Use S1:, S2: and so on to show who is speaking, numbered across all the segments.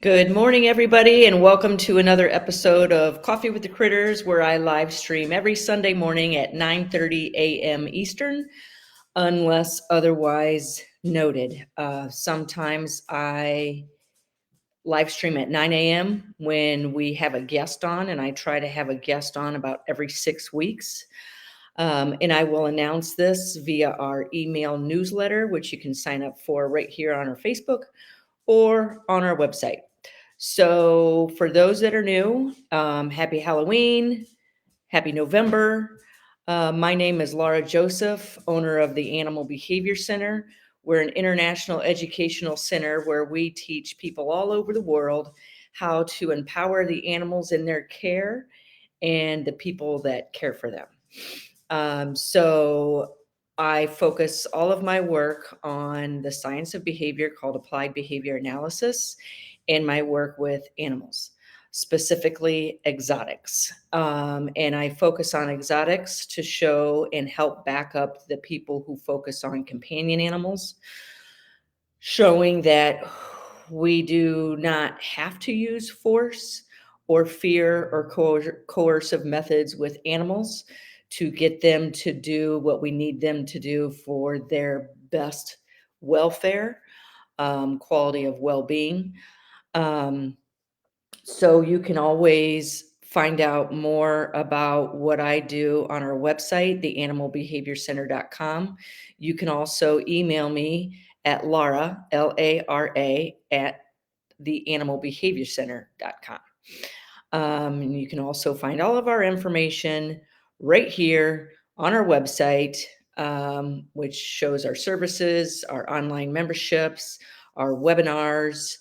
S1: Good morning, everybody, and welcome to another episode of Coffee with the Critters, where I live stream every Sunday morning at 9:30 a.m. Eastern, unless otherwise noted. Sometimes I live stream at 9 a.m. when we have a guest on, and I try to have a guest on about every 6 weeks. And I will announce this via our email newsletter, which you can sign up for right here on our Facebook or on our website. So for those that are new, happy Halloween, happy November. My name is Laura Joseph, owner of the Animal Behavior Center. We're an international educational center where we teach people all over the world how to empower the animals in their care and the people that care for them. So I focus all of my work on the science of behavior called applied behavior analysis and my work with animals, specifically exotics. And I focus on exotics to show and help back up the people who focus on companion animals, showing that we do not have to use force or fear or coercive methods with animals to get them to do what we need them to do for their best welfare, quality of well-being. Um, so you can always find out more about what I do on our website, theanimalbehaviorcenter.com. You can also email me at Lara, Lara, at theanimalbehaviorcenter.com. And you can also find all of our information right here on our website, which shows our services, our online memberships, our webinars,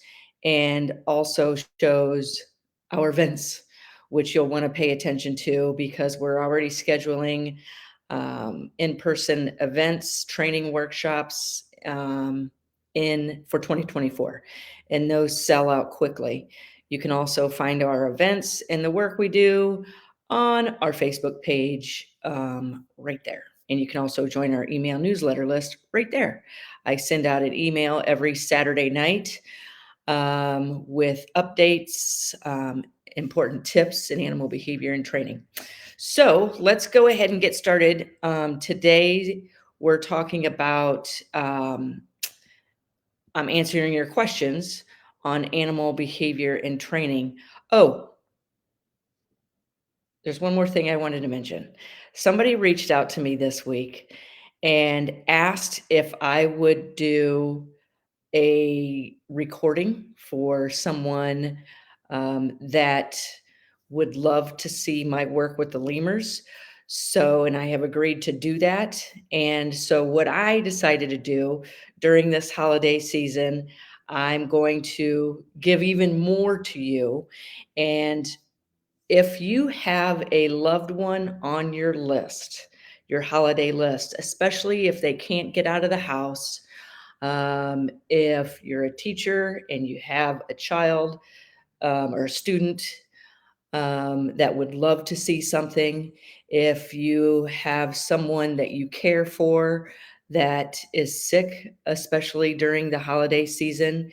S1: and also shows our events, which you'll want to pay attention to because we're already scheduling in-person events, training workshops in for 2024, and those sell out quickly. You can also find our events and the work we do on our Facebook page right there. And you can also join our email newsletter list right there. I send out an email every Saturday night with updates, important tips in animal behavior and training. So let's go ahead and get started. Today, we're talking about, I'm answering your questions on animal behavior and training. Oh, there's one more thing I wanted to mention. Somebody reached out to me this week and asked if I would do a recording for someone that would love to see my work with the lemurs. So, and I have agreed to do that. And so, what I decided to do during this holiday season, I'm going to give even more to you. And if you have a loved one on your list, your holiday list, especially if they can't get out of the house, if you're a teacher and you have a child or a student that would love to see something, if you have someone that you care for that is sick, especially during the holiday season,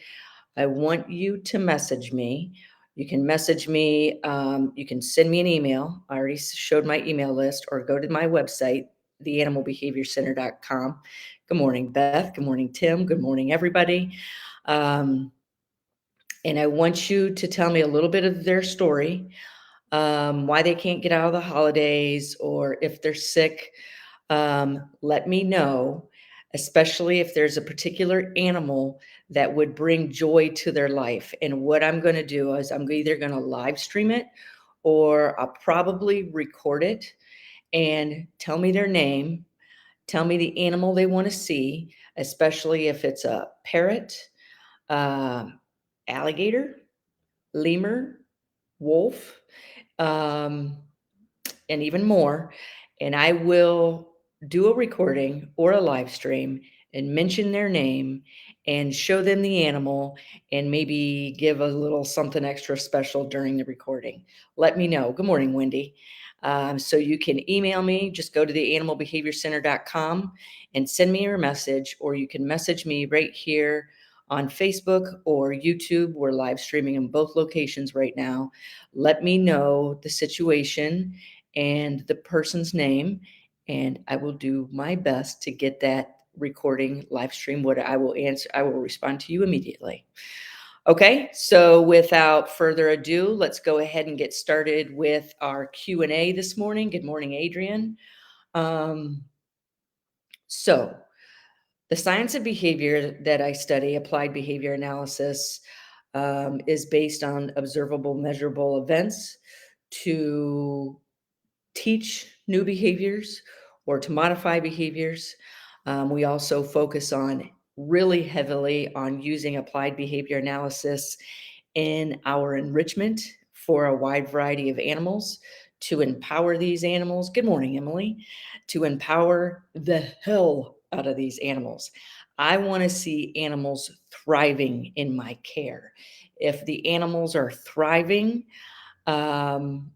S1: I want you to message me. You can message me. You can send me an email. I already showed my email list, or go to my website, theanimalbehaviorcenter.com. Good morning, Beth. Good morning, Tim. Good morning, everybody. Um, and I want you to tell me a little bit of their story, why they can't get out of the holidays, or if they're sick. Let me know, especially if there's a particular animal that would bring joy to their life. And what I'm going to do is I'm either going to live stream it or I'll probably record it and tell me their name, tell me the animal they want to see, especially if it's a parrot, uh, alligator, lemur, wolf, um, and even more. And I will do a recording or a live stream and mention their name and show them the animal and maybe give a little something extra special during the recording. Let me know. Good morning, Wendy. So you can email me. Just go to theanimalbehaviorcenter.com and send me your message, or you can message me right here on Facebook or YouTube. We're live streaming in both locations right now. Let me know the situation and the person's name, and I will do my best to get that recording live stream. What I will answer, I will respond to you immediately. Okay, so without further ado, let's go ahead and get started with our Q&A this morning. Good morning, Adrian. Um, so the science of behavior that I study, applied behavior analysis, is based on observable, measurable events to teach new behaviors or to modify behaviors. We also focus on really heavily on using applied behavior analysis in our enrichment for a wide variety of animals to empower these animals. Good morning, Emily. To empower the hell out of these animals. I want to see animals thriving in my care. If the animals are thriving, um,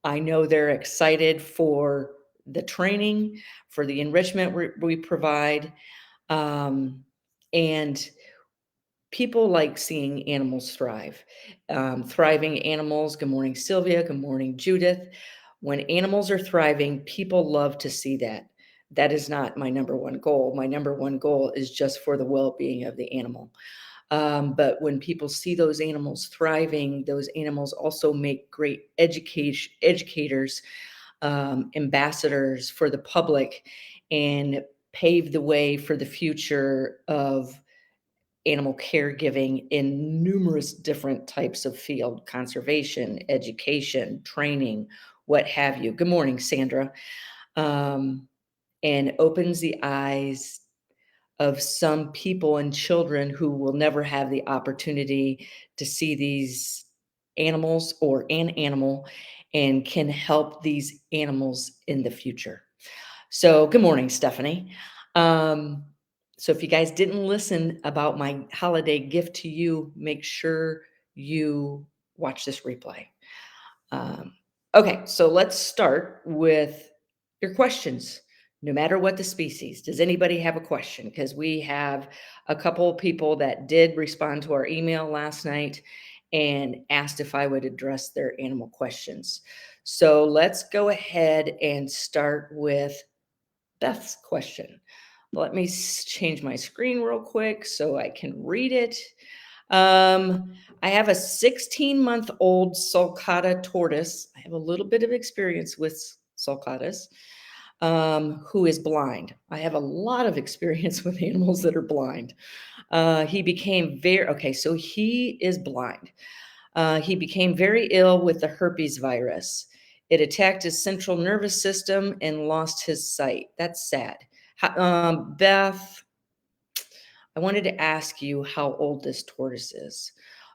S1: I know they're excited for the training, for the enrichment we provide. Um, and people like seeing animals thrive. Thriving animals, good morning, Sylvia. Good morning, Judith. When animals are thriving, people love to see that. That is not my number one goal. My number one goal is just for the well being of the animal. But when people see those animals thriving, those animals also make great educators, ambassadors for the public, and pave the way for the future of animal caregiving in numerous different types of field: conservation, education, training, what have you. Good morning, Sandra. Um, and opens the eyes of some people and children who will never have the opportunity to see these animals or an animal, and can help these animals in the future. So, good morning, Stephanie. Um, so, if you guys didn't listen about my holiday gift to you, make sure you watch this replay. Um, okay, so let's start with your questions. No matter what the species, does anybody have a question? Because we have a couple of people that did respond to our email last night and asked if I would address their animal questions. So let's go ahead and start with Beth's question. Let me change my screen real quick so I can read it. I have a 16-month-old sulcata tortoise. I have a little bit of experience with sulcatas, who is blind. I have a lot of experience with animals that are blind. He became okay, so he is blind. He became very ill with the herpes virus. It attacked his central nervous system and lost his sight. That's sad. Beth, I wanted to ask you how old this tortoise is.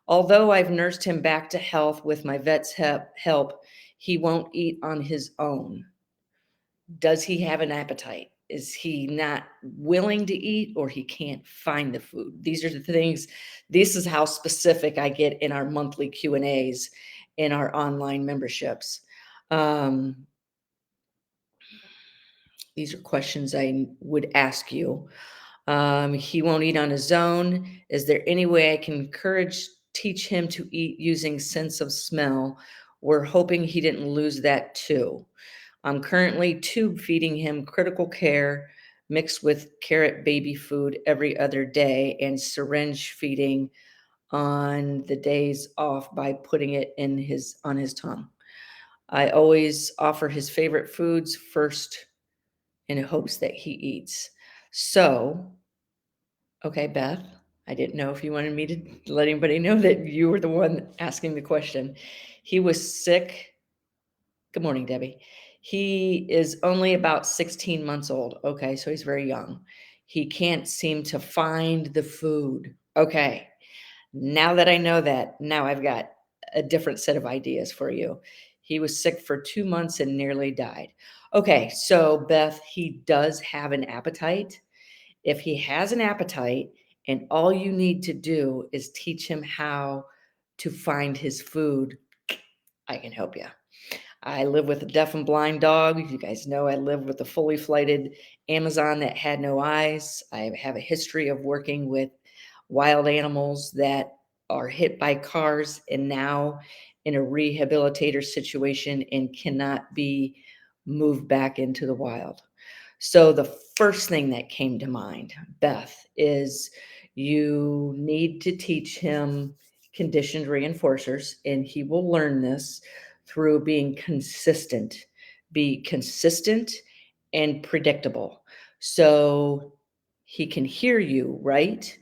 S1: Although I've nursed him back to health with my vet's help, he won't eat on his own. Does he have an appetite? Is he not willing to eat, or he can't find the food? These are the things. This is how specific I get in our monthly Q&As in our online memberships. These are questions I would ask you. He won't eat on his own. Is there any way I can teach him to eat using sense of smell? We're hoping he didn't lose that too. I'm currently tube feeding him critical care mixed with carrot baby food every other day, and syringe feeding on the days off by putting it on his tongue. I always offer his favorite foods first in hopes that he eats. So, okay, Beth, I didn't know if you wanted me to let anybody know that you were the one asking the question. He was sick. Good morning, Debbie. He is only about 16 months old. Okay, so he's very young. He can't seem to find the food. Okay, now that I know that, now I've got a different set of ideas for you. He was sick for 2 months and nearly died. Okay, so Beth, he does have an appetite. If he has an appetite, and all you need to do is teach him how to find his food, I can help you. I live with a deaf and blind dog. You guys know I live with a fully flighted Amazon that had no eyes. I have a history of working with wild animals that are hit by cars and now in a rehabilitator situation and cannot be moved back into the wild. So the first thing that came to mind, Beth, is you need to teach him conditioned reinforcers, and he will learn this through being consistent. Be consistent and predictable. So he can hear you, right?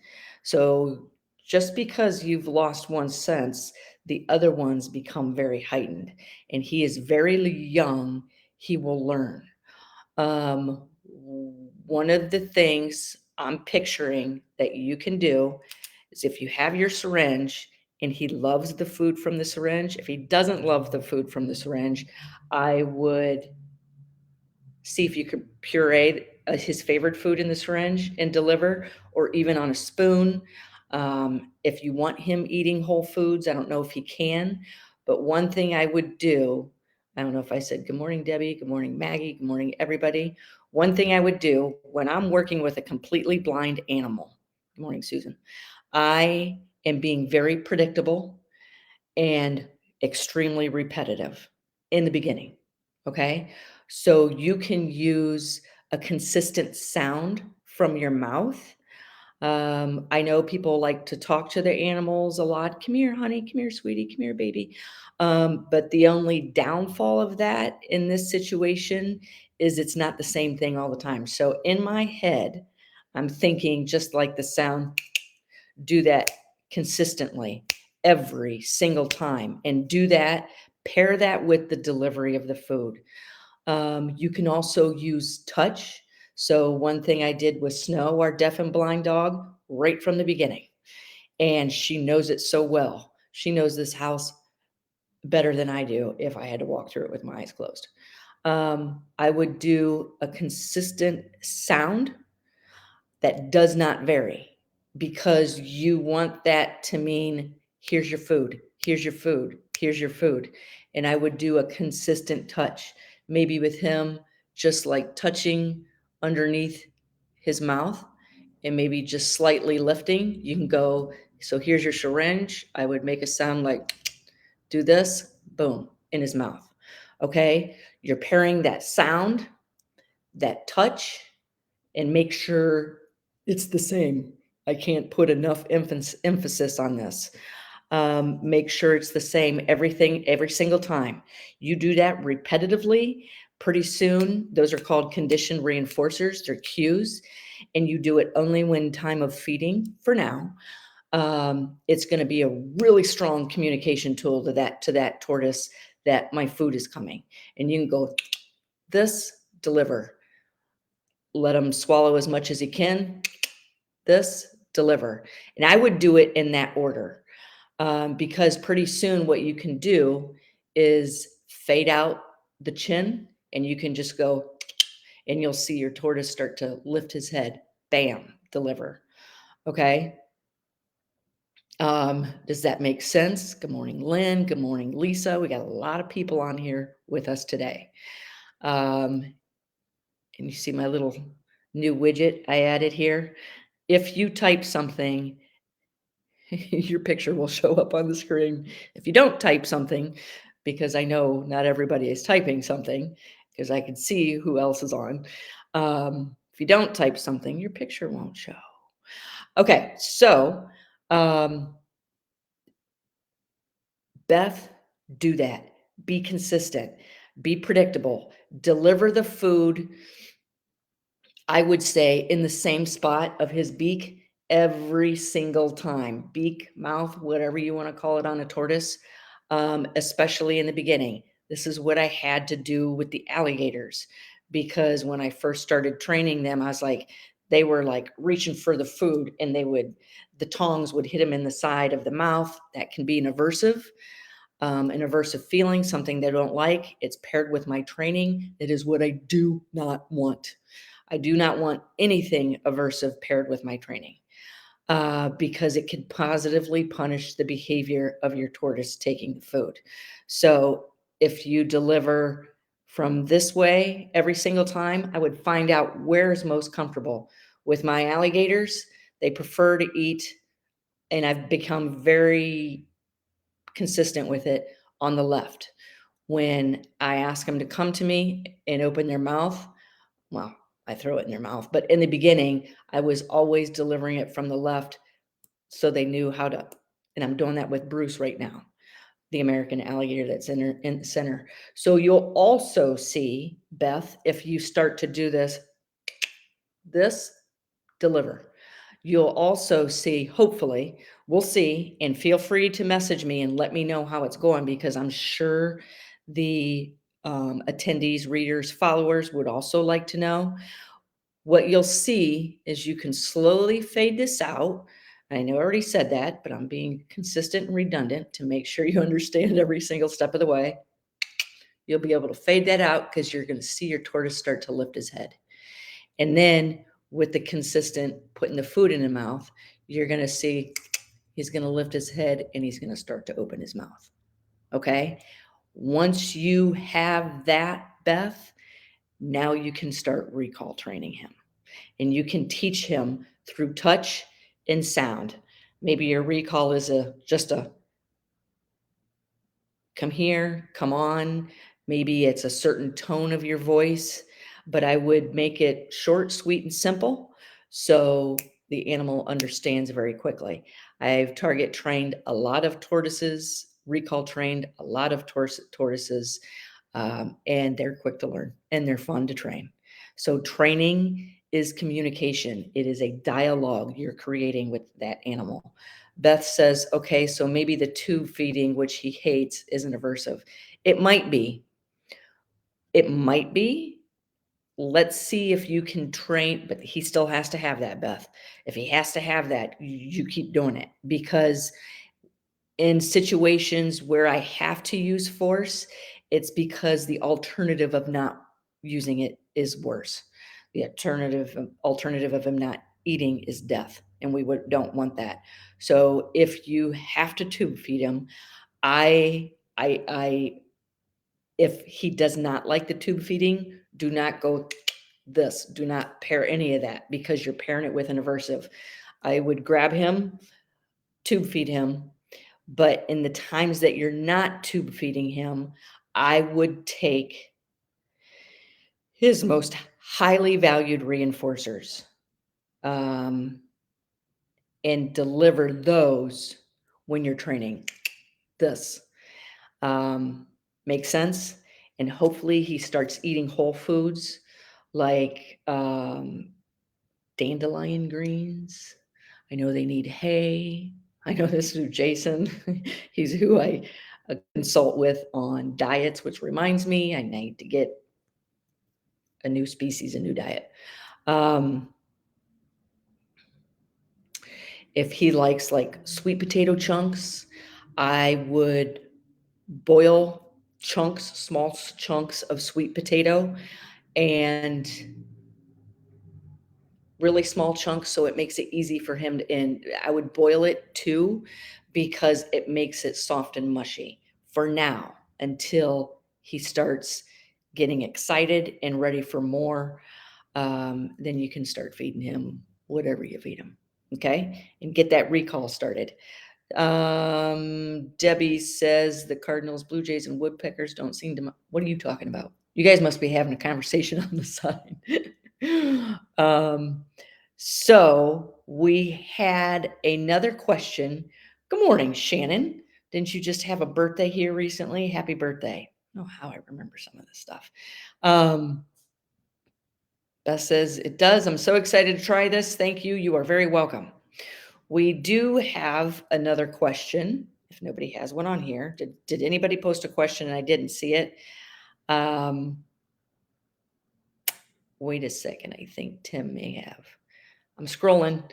S1: So just because you've lost one sense, the other ones become very heightened. And he is very young, he will learn. Um, One of the things I'm picturing that you can do is if you have your syringe and he loves the food from the syringe, if he doesn't love the food from the syringe, I would see if you could puree his favorite food in the syringe and deliver, or even on a spoon. If you want him eating whole foods, I don't know if he can, but one thing I would do, I don't know if I said good morning, Debbie, good morning, Maggie, good morning, everybody. One thing I would do when I'm working with a completely blind animal, good morning, Susan, I am being very predictable and extremely repetitive in the beginning. Okay. So you can use a consistent sound from your mouth. I know people like to talk to their animals a lot. Come here, honey. Come here, sweetie. Come here, baby. But the only downfall of that in this situation is it's not the same thing all the time. So in my head, I'm thinking just like the sound, do that consistently every single time and do that, pair that with the delivery of the food. You can also use touch. So one thing I did with Snow, our deaf and blind dog, right from the beginning, and she knows it so well. She knows this house better than I do if I had to walk through it with my eyes closed. I would do a consistent sound that does not vary, because you want that to mean, here's your food, here's your food, here's your food. And I would do a consistent touch, maybe with him just like touching underneath his mouth and maybe just slightly lifting. You can go, so here's your syringe. I would make a sound like, do this, boom, in his mouth. Okay. You're pairing that sound, that touch, and make sure it's the same. I can't put enough emphasis on this. Make sure it's the same everything, every single time. You do that repetitively, pretty soon, those are called conditioned reinforcers, they're cues, and you do it only when time of feeding for now. It's going to be a really strong communication tool to that tortoise that my food is coming. And you can go, this, deliver. Let him swallow as much as he can. This, deliver. And I would do it in that order, because pretty soon what you can do is fade out the chin and you can just go, and you'll see your tortoise start to lift his head. Bam, deliver. Okay. Does that make sense? Good morning, Lynn. Good morning, Lisa. We got a lot of people on here with us today. And you see my little new widget I added here. If you type something, your picture will show up on the screen. If you don't type something, because I know not everybody is typing something, because I can see who else is on. If you don't type something, your picture won't show. Okay, so Beth, do that. Be consistent, be predictable, deliver the food, I would say, in the same spot of his beak every single time. Beak, mouth, whatever you want to call it on a tortoise, especially in the beginning. This is what I had to do with the alligators, because when I first started training them, I was like, they were like reaching for the food and the tongs would hit them in the side of the mouth. That can be an aversive feeling, something they don't like. It's paired with my training. It is what I do not want. I do not want anything aversive paired with my training, because it could positively punish the behavior of your tortoise taking the food. So if you deliver from this way every single time, I would find out where is most comfortable. With my alligators, they prefer to eat and I've become very consistent with it on the left. When I ask them to come to me and open their mouth, well, I throw it in their mouth, but in the beginning, I was always delivering it from the left so they knew how to, and I'm doing that with Bruce right now, the American alligator that's in the center. So you'll also see, Beth, if you start to do this, deliver. You'll also see, hopefully, we'll see, and feel free to message me and let me know how it's going because I'm sure the attendees, readers, followers would also like to know. What you'll see is you can slowly fade this out. I know I already said that, but I'm being consistent and redundant to make sure you understand every single step of the way. You'll be able to fade that out because you're going to see your tortoise start to lift his head. And then with the consistent putting the food in the mouth, you're going to see he's going to lift his head and he's going to start to open his mouth. Okay. Once you have that, Beth, now you can start recall training him and you can teach him through touch and sound. Maybe your recall is just a come here, come on. Maybe it's a certain tone of your voice, but I would make it short, sweet, and simple so the animal understands very quickly. I've target trained a lot of tortoises, recall trained a lot of tortoises, and they're quick to learn and they're fun to train. So, training is communication, it is a dialogue you're creating with that animal. Beth says, okay, so maybe the tube feeding, which he hates, isn't aversive. It might be. It might be. Let's see if you can train, but he still has to have that, Beth. If he has to have that, you keep doing it because in situations where I have to use force, it's because the alternative of not using it is worse. The alternative of him not eating is death, and don't want that. So if you have to tube feed him, I if he does not like the tube feeding, do not go this. Do not pair any of that because you're pairing it with an aversive. I would grab him, tube feed him, but in the times that you're not tube feeding him, I would take his most highly valued reinforcers um, and deliver those when you're training. This makes sense. And hopefully he starts eating whole foods like dandelion greens. I know they need hay. I know this is Jason. He's who I consult with on diets, which reminds me I need to get a new species, a new diet. If he likes like sweet potato chunks, I would boil chunks, small chunks of sweet potato and really small chunks so it makes it easy for him to, and I would boil it too because it makes it soft and mushy for now until he starts getting excited and ready for more. Then you can start feeding him whatever you feed him. Okay. And get that recall started. Debbie says the Cardinals, Blue Jays, and Woodpeckers don't seem to. What are you talking about? You guys must be having a conversation on the side. um, so we had another question. Good morning, Shannon. Didn't you just have a birthday here recently? Happy birthday. I don't know how I remember some of this stuff. Beth says, it does. I'm so excited to try this. Thank you. You are very welcome. We do have another question. If nobody has one on here, did anybody post a question and I didn't see it? Wait a second. I think Tim may have. I'm scrolling.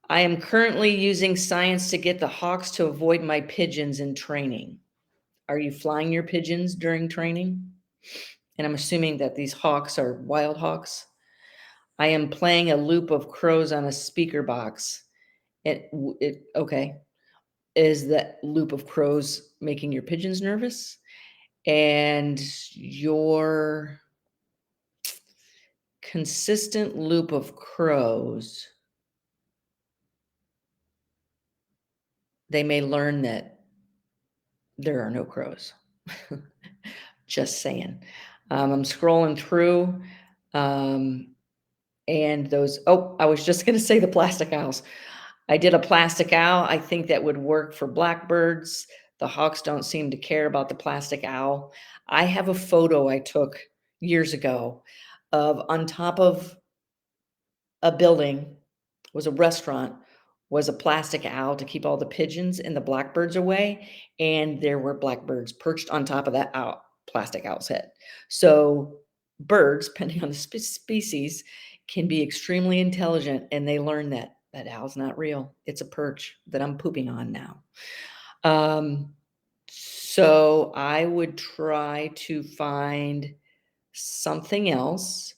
S1: I am currently using science to get the hawks to avoid my pigeons in training. Are you flying your pigeons during training? And I'm assuming that these hawks are wild hawks. I am playing a loop of crows on a speaker box. Okay. Is that loop of crows making your pigeons nervous? And your consistent loop of crows they may learn that there are no crows. Just saying. I'm scrolling through, um, and those oh, I was just gonna say the plastic owls. I did a plastic owl. I think that would work for blackbirds. The hawks don't seem to care about the plastic owl. I have a photo I took years ago of on top of a building was a restaurant, was a plastic owl to keep all the pigeons and the blackbirds away, and there were blackbirds perched on top of that owl plastic owl's head. So, birds, depending on the species, can be extremely intelligent, and they learn that that owl's not real. It's a perch that I'm pooping on now. Um, so I would try to find something else.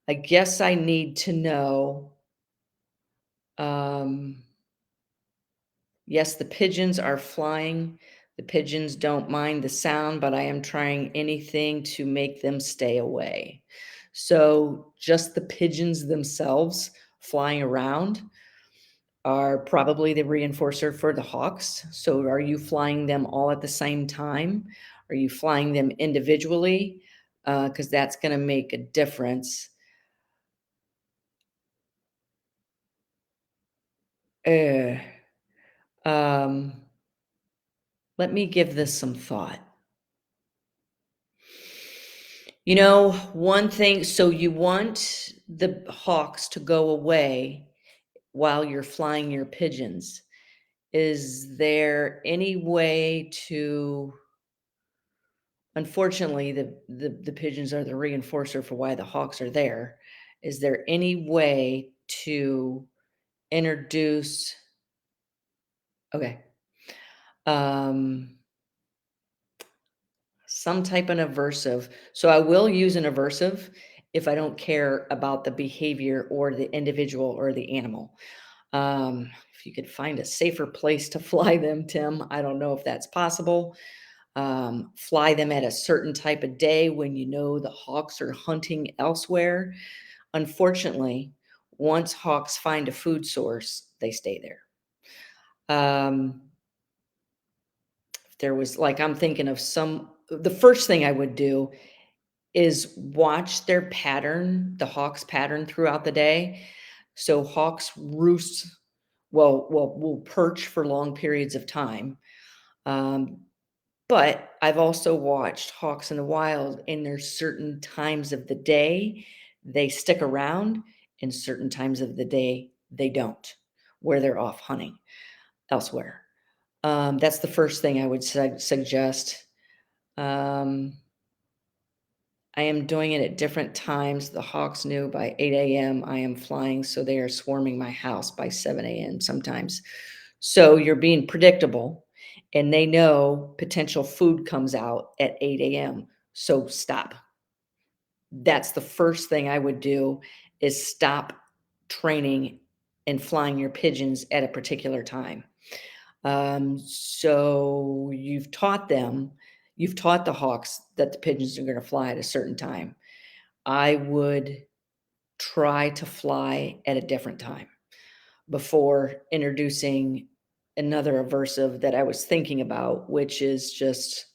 S1: I guess I need to know, um yes, the pigeons are flying. The pigeons don't mind the sound, but I am trying anything to make them stay away. So, just the pigeons themselves flying around are probably the reinforcer for the hawks. So, are you flying them all at the same time? Are you flying them individually? Because that's going to make a difference. Uh, um, let me give this some thought. One thing, so you want the hawks to go away while you're flying your pigeons. Is there any way to unfortunately, the pigeons are the reinforcer for why the hawks are there. Is there any way to introduce okay, um, some type of aversive. So I will use an aversive if I don't care about the behavior or the individual or the animal. If you could find a safer place to fly them, Tim, I don't know if that's possible. Fly them at a certain type of day when you know the hawks are hunting elsewhere. Unfortunately, once hawks find a food source, they stay there. Um, if there was like I'm thinking of some the first thing I would do is watch their pattern, the hawk's pattern throughout the day. So hawks roost will perch for long periods of time. Um, but I've also watched hawks in the wild, and there's certain times of the day they stick around, and certain times of the day they don't, where they're off hunting elsewhere. That's the first thing I would suggest. Um, I am doing it at different times. The hawks knew by 8 a.m. I am flying, so they are swarming my house by 7 a.m. sometimes. So you're being predictable, and they know potential food comes out at 8 a.m. So stop. That's the first thing I would do is stop training and flying your pigeons at a particular time. So you've taught the hawks that the pigeons are going to fly at a certain time. I would try to fly at a different time before introducing another aversive that I was thinking about, which is just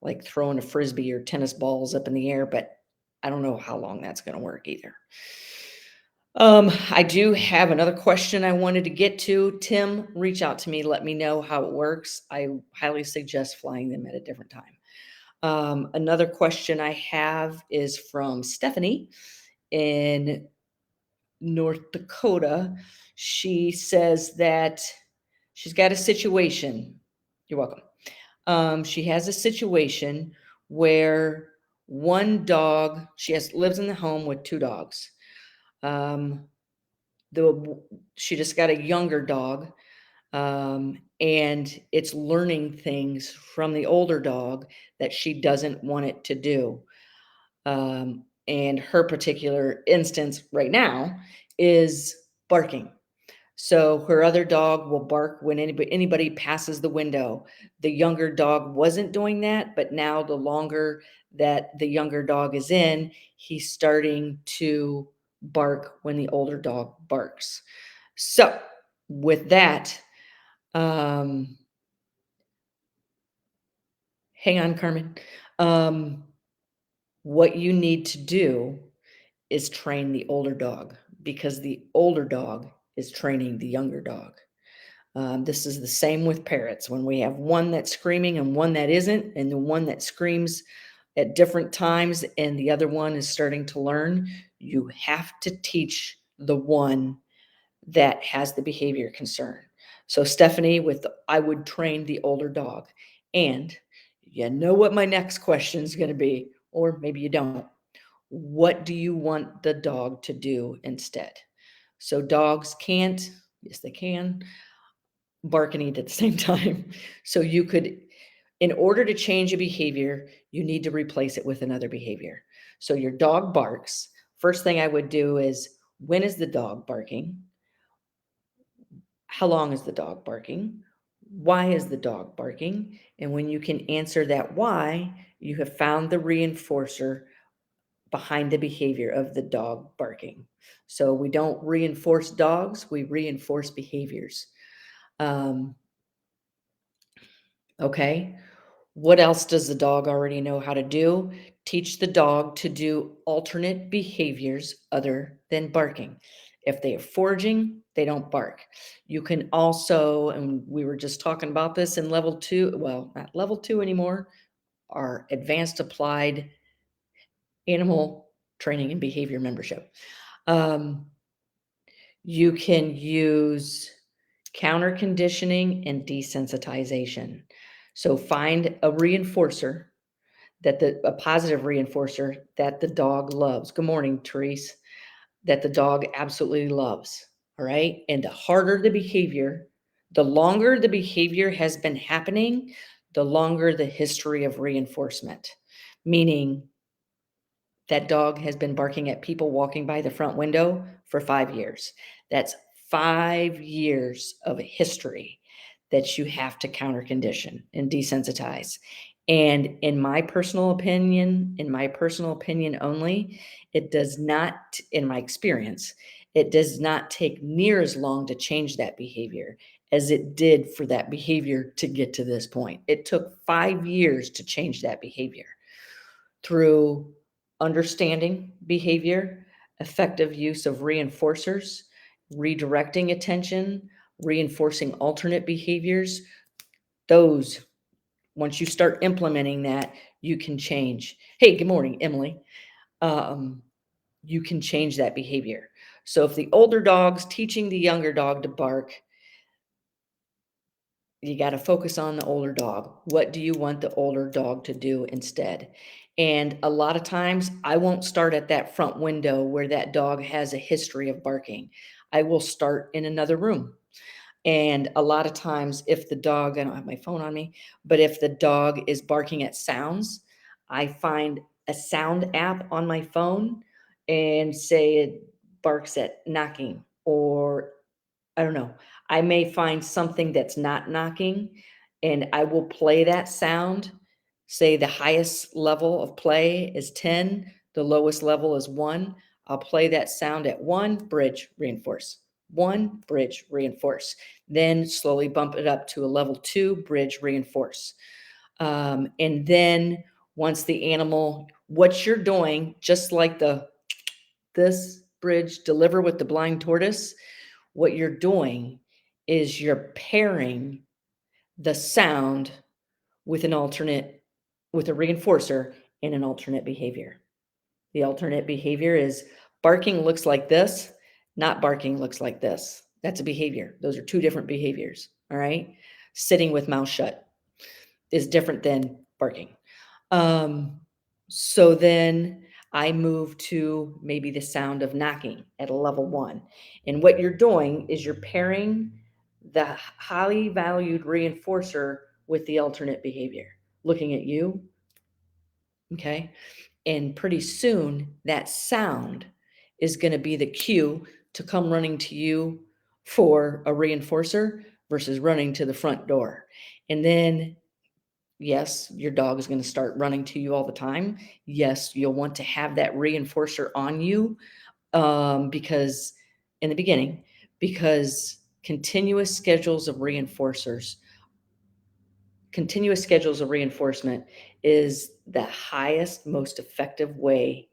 S1: like throwing a frisbee or tennis balls up in the air, but I don't know how long that's going to work either. I do have another question I wanted to get to. Tim, reach out to me, let me know how it works. I highly suggest flying them at a different time. Another question I have is from Stephanie in North Dakota. She says that she's got a situation. You're welcome. She has a situation where one dog, she has lives in the home with two dogs. Um, the she just got a younger dog, and it's learning things from the older dog that she doesn't want it to do. And her particular instance right now is barking. So her other dog will bark when anybody passes the window. The younger dog wasn't doing that, but now the longer that the younger dog is in, he's starting to bark when the older dog barks. So with that, um, Hang on, Carmen. Um, what you need to do is train the older dog because the older dog is training the younger dog. This is the same with parrots. When we have one that's screaming and one that isn't, and the one that screams at different times and the other one is starting to learn, you have to teach the one that has the behavior concern. So, Stephanie, I would train the older dog. And you know what my next question is going to be, or maybe you don't. What do you want the dog to do instead? So, dogs can't, yes, they can bark and eat at the same time. So, you could, in order to change a behavior, you need to replace it with another behavior. So, your dog barks. First thing I would do is, when is the dog barking? How long is the dog barking? Why is the dog barking? And when you can answer that why, you have found the reinforcer behind the behavior of the dog barking. So we don't reinforce dogs, we reinforce behaviors. Um, okay. What else does the dog already know how to do? Teach the dog to do alternate behaviors other than barking. If they are foraging, they don't bark. You can also, and we were just talking about this in level two, well, not level two anymore, our advanced applied animal training and behavior membership. Um, you can use counter conditioning and desensitization. So find a reinforcer a positive reinforcer that the dog loves. Good morning, Therese. That the dog absolutely loves. All right. And the harder the behavior, the longer the behavior has been happening, the longer the history of reinforcement. Meaning that dog has been barking at people walking by the front window for 5 years. That's 5 years of history that you have to counter condition and desensitize. And in my personal opinion only, it does not, in my experience, it does not take near as long to change that behavior as it did for that behavior to get to this point. It took 5 years to change that behavior through understanding behavior, effective use of reinforcers, redirecting attention, reinforcing alternate behaviors. Those, once you start implementing that, you can change. Hey, good morning, Emily. Um, you can change that behavior. So if the older dog's teaching the younger dog to bark, you got to focus on the older dog. What do you want the older dog to do instead? And a lot of times I won't start at that front window where that dog has a history of barking. I will start in another room. And a lot of times, if the dog, I don't have my phone on me, but if the dog is barking at sounds, I find a sound app on my phone and say it barks at knocking or I don't know. I may find something that's not knocking and I will play that sound. Say the highest level of play is 10, the lowest level is 1. I'll play that sound at 1, bridge, reinforce. 1, bridge, reinforce. Then slowly bump it up to a level 2, bridge, reinforce. And then once the animal, what you're doing, just like this bridge, deliver with the blind tortoise, what you're doing is you're pairing the sound with an alternate, with a reinforcer in an alternate behavior. The alternate behavior is barking looks like this, not barking looks like this. That's a behavior. Those are two different behaviors. All right. Sitting with mouth shut is different than barking. Um, so then I move to maybe the sound of knocking at a level 1. And what you're doing is you're pairing the highly valued reinforcer with the alternate behavior. Looking at you, okay? And pretty soon that sound is going to be the cue to come running to you for a reinforcer versus running to the front door. And then yes, your dog is going to start running to you all the time. Yes, you'll want to have that reinforcer on you because in the beginning, because continuous schedules of reinforcers continuous schedules of reinforcement is the highest, most effective way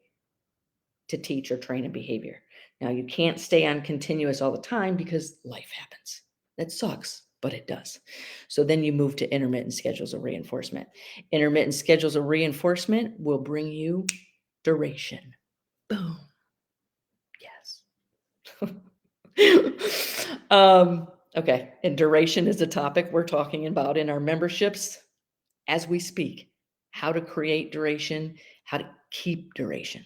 S1: to teach or train a behavior. Now, you can't stay on continuous all the time because life happens. That sucks, but it does. So then you move to intermittent schedules of reinforcement. Intermittent schedules of reinforcement will bring you duration. Boom. Yes. Okay. And duration is a topic we're talking about in our memberships as we speak. How to create duration, how to keep duration.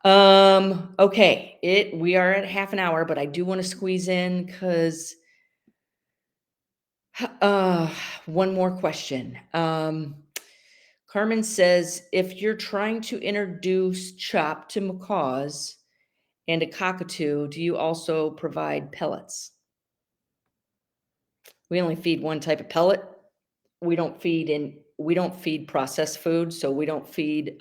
S1: Okay, we are at half an hour, but I do want to squeeze in because uh one more question. Carmen says if you're trying to introduce chop to macaws and a cockatoo, do you also provide pellets? We only feed one type of pellet. We don't feed processed food, so we don't feed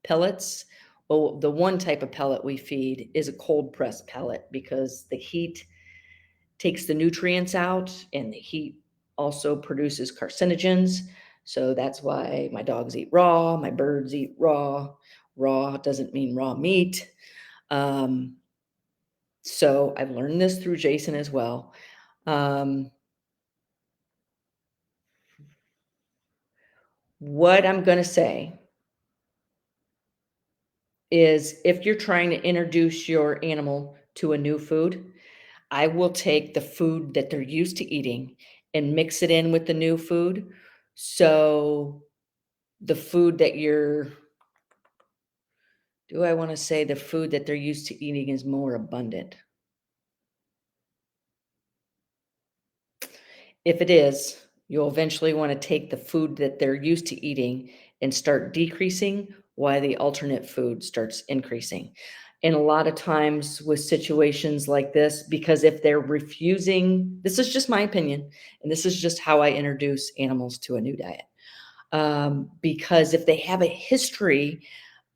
S1: pellets. Well, the one type of pellet we feed is a cold pressed pellet because the heat takes the nutrients out and the heat also produces carcinogens. So that's why my dogs eat raw, my birds eat raw. Raw doesn't mean raw meat. Um, so I've learned this through Jason as well. Um, what I'm going to say is if you're trying to introduce your animal to a new food, I will take the food that they're used to eating and mix it in with the new food. So the food that you're do I want to say the food that they're used to eating is more abundant? If it is, you'll eventually want to take the food that they're used to eating and start decreasing while the alternate food starts increasing. And a lot of times with situations like this, because if they're refusing, this is just my opinion, and this is just how I introduce animals to a new diet. Because if they have a history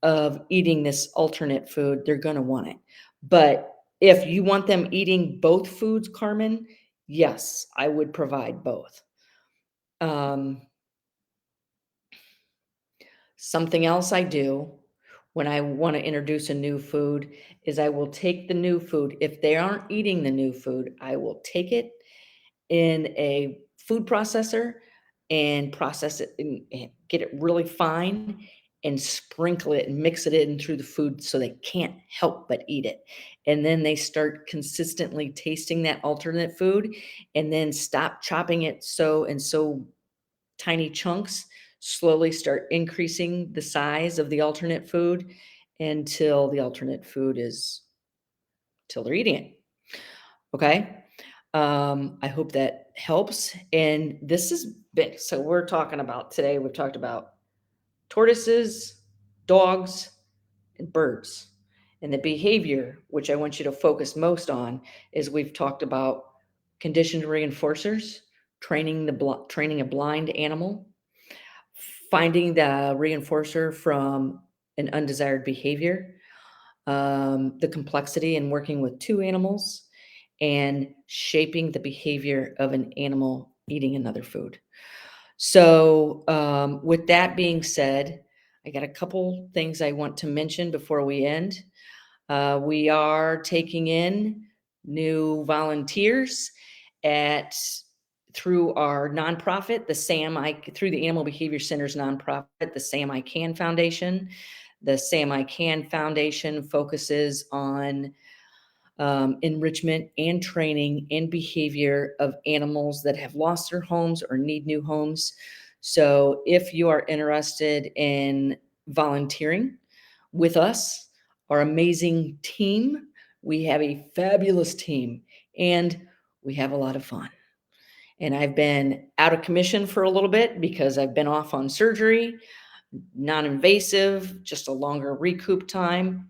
S1: of eating this alternate food, they're going to want it. But if you want them eating both foods, Carmen, yes, I would provide both. Um, Something else I do when I want to introduce a new food is I will take the new food. If they aren't eating the new food, I will take it in a food processor and process it and get it really fine and sprinkle it and mix it in through the food so they can't help but eat it. And then they start consistently tasting that alternate food and then stop chopping it so tiny chunks, slowly start increasing the size of the alternate food until the alternate food is till they're eating it. Okay. I hope that helps. And this is big. So we're talking about today, we've talked about tortoises, dogs, and birds. And the behavior, which I want you to focus most on, is we've talked about conditioned reinforcers, training a blind animal, finding the reinforcer from an undesired behavior, the complexity in working with two animals, and shaping the behavior of an animal eating another food. So, with that being said, I got a couple things I want to mention before we end. We are taking in new volunteers at through our nonprofit, through the Animal Behavior Center's nonprofit, the Sam I Can Foundation. The Sam I Can Foundation focuses on enrichment and training and behavior of animals that have lost their homes or need new homes. So, if you are interested in volunteering with us, our amazing team, we have a fabulous team and we have a lot of fun. And I've been out of commission for a little bit because I've been off on surgery, non invasive, just a longer recoup time.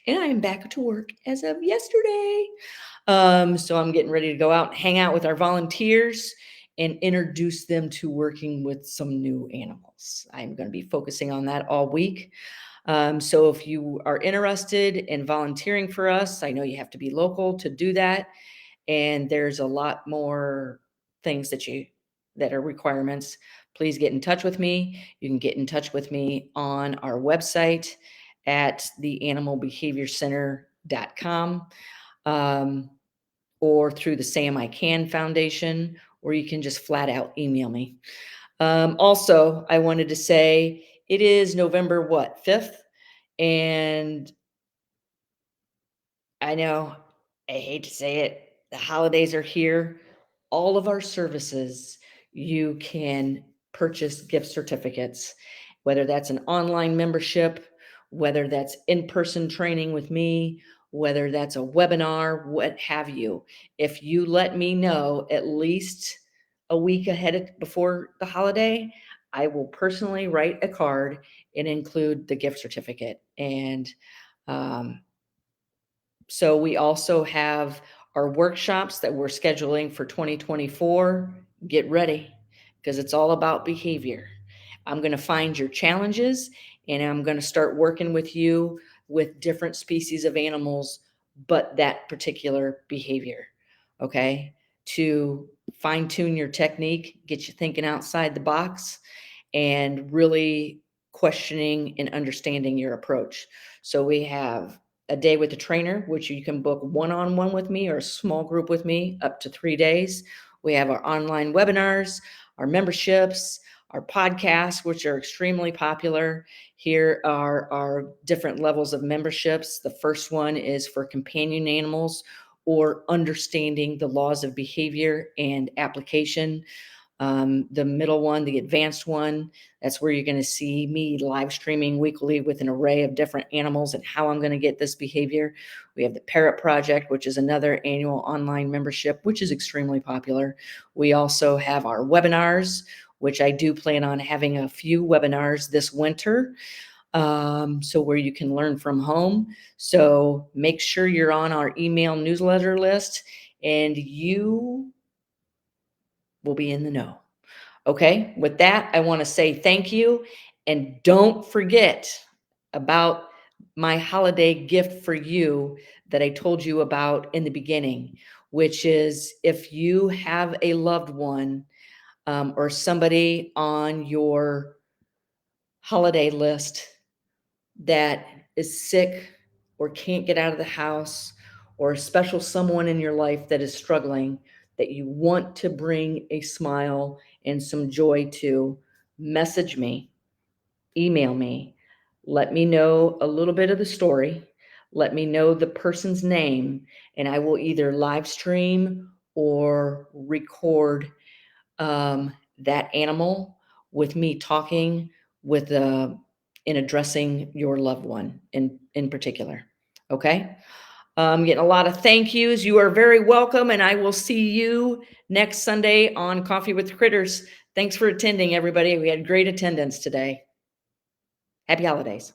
S1: And I am back to work as of yesterday. So I'm getting ready to go out and hang out with our volunteers and introduce them to working with some new animals. I'm going to be focusing on that all week. So if you are interested in volunteering for us, I know you have to be local to do that. And there's a lot more things that are requirements, please get in touch with me. You can get in touch with me on our website at theanimalbehaviorcenter.com, or through the Sam I Can Foundation, or you can just flat out email me. Also, I wanted to say it is November what, 5th? And I know, I hate to say it, the holidays are here. All of our services, you can purchase gift certificates, whether that's an online membership, whether that's in-person training with me, whether that's a webinar, what have you. If you let me know at least a week ahead before the holiday, I will personally write a card and include the gift certificate. And um, so we also have our workshops that we're scheduling for 2024. Get ready, because it's all about behavior. I'm going to find your challenges, and I'm going to start working with you with different species of animals, but that particular behavior. Okay. To fine tune your technique, get you thinking outside the box, and really questioning and understanding your approach. So we have a day with a trainer, which you can book one-on-one with me or a small group with me up to 3 days. We have our online webinars, our memberships, our podcasts, which are extremely popular. Here are our different levels of memberships. The first one is for companion animals or understanding the laws of behavior and application. The middle one, the advanced one, that's where you're going to see me live streaming weekly with an array of different animals and how I'm going to get this behavior. We have the Parrot Project, which is another annual online membership, which is extremely popular. We also have our webinars, which I do plan on having a few webinars this winter. So where you can learn from home. So make sure you're on our email newsletter list, and you will be in the know. Okay, with that, I want to say thank you. And don't forget about my holiday gift for you that I told you about in the beginning, which is if you have a loved one, or somebody on your holiday list that is sick or can't get out of the house, or a special someone in your life that is struggling, that you want to bring a smile and some joy to, message me, email me, let me know a little bit of the story, let me know the person's name, and I will either live stream or record that animal with me talking with in addressing your loved one in particular. Okay. I'm getting a lot of thank yous. You are very welcome, and I will see you next Sunday on Coffee with Critters. Thanks for attending, everybody. We had great attendance today. Happy holidays.